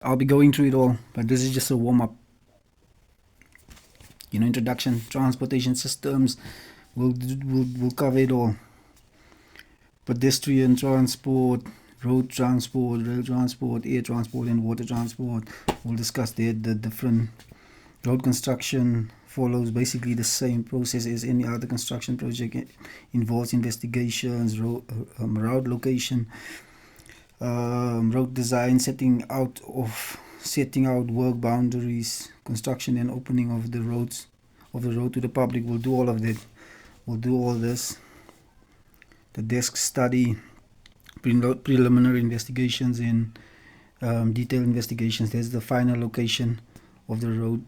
I'll be going through it all, but this is just a warm-up. Introduction, transportation systems. We'll cover it all. Pedestrian transport, road transport, rail transport, air transport, and water transport. We'll discuss the different. Road construction follows basically the same process as any other construction project. It involves investigations, route location, road design, setting out work boundaries, construction and opening of the road to the public. We'll do all of that. We'll do all this. The desk study, preliminary investigations, and detailed investigations. There's the final location of the road.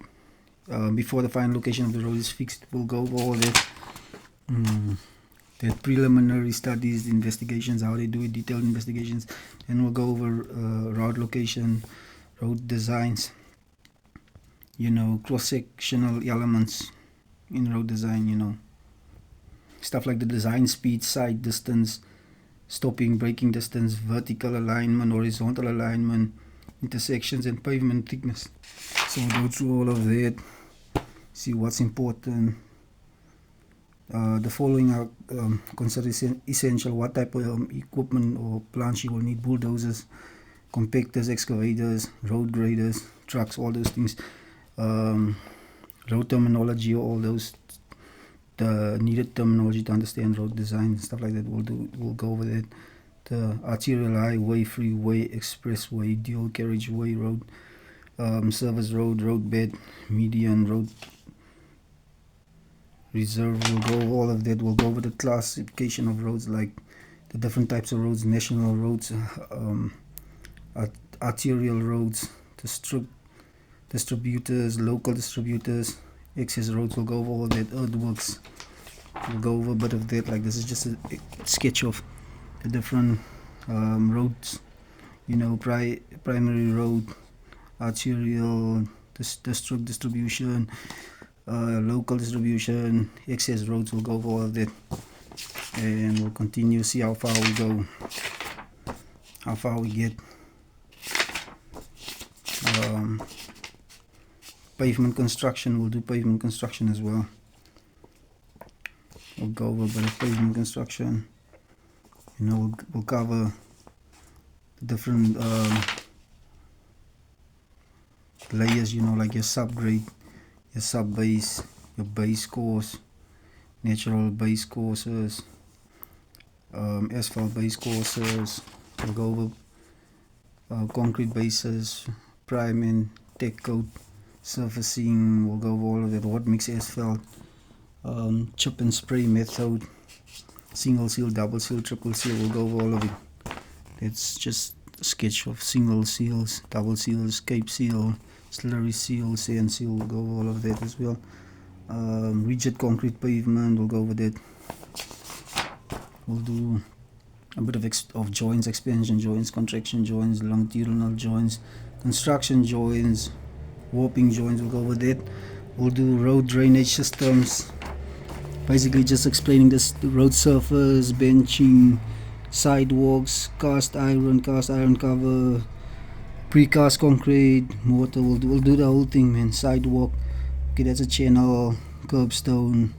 Before the final location of the road is fixed, we'll go over all that. The preliminary studies, investigations, how they do it, detailed investigations. Then we'll go over route location, road designs, cross-sectional elements in road design, stuff like the design speed, side distance, stopping, braking distance, vertical alignment, horizontal alignment, intersections, and pavement thickness. So we'll go through all of that, see what's important. The following are considered essential. What type of equipment or plants you will need: bulldozers, compactors, excavators, road graders, trucks, all those things. Road terminology, all those, the needed terminology to understand road design and stuff like that. We'll go over that. The arterial highway, freeway, expressway, dual carriageway road, service road, roadbed, median road, reserve. We'll go over all of that. We'll go over the classification of roads, like the different types of roads: national roads, arterial roads, distributors, local distributors, access roads. We'll go over all that. Earthworks, we'll go over a bit of that. Like, this is just a sketch of the different roads, primary road, arterial, distribution, local distribution, access roads. We'll go over all of that, and we'll continue, see how far we go, how far we get. Pavement construction, we'll do pavement construction as well. We'll go over a bit of pavement construction. We'll cover the different layers, like your subgrade, your subbase, your base course, natural base courses, asphalt base courses. We'll go over concrete bases, priming, tech coat, surfacing. We'll go over all of that. Hot mix asphalt, chip and spray method, single seal, double seal, triple seal. We'll go over all of it. It's just a sketch of single seals, double seals, cape seal, slurry seal, sand seal. We'll go over all of that as well. Rigid concrete pavement, we'll go over that. We'll do a bit of joints, expansion joints, contraction joints, longitudinal joints, construction joints, warping joints. We'll go over that. We'll do road drainage systems, basically just explaining this: the road surface, benching, sidewalks, cast iron cover, precast concrete, mortar. We'll do the whole thing, man. Sidewalk, okay, that's a channel, curbstone,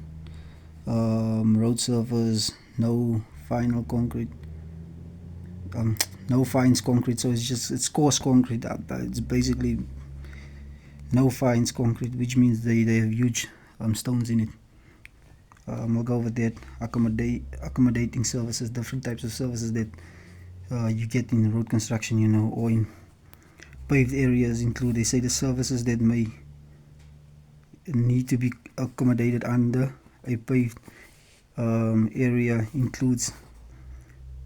road surface, no final concrete, no fines concrete, so it's coarse concrete. It's basically no fines concrete, which means they have huge stones in it. We'll go over that. Accommodating services, different types of services that you get in road construction, or in paved areas include, they say, the services that may need to be accommodated under a paved area includes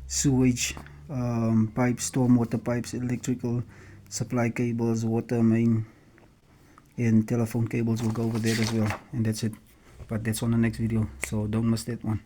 sewage pipes, stormwater pipes, electrical supply cables, water main, and telephone cables. Will go over there as well, and that's it. But that's on the next video, so don't miss that one.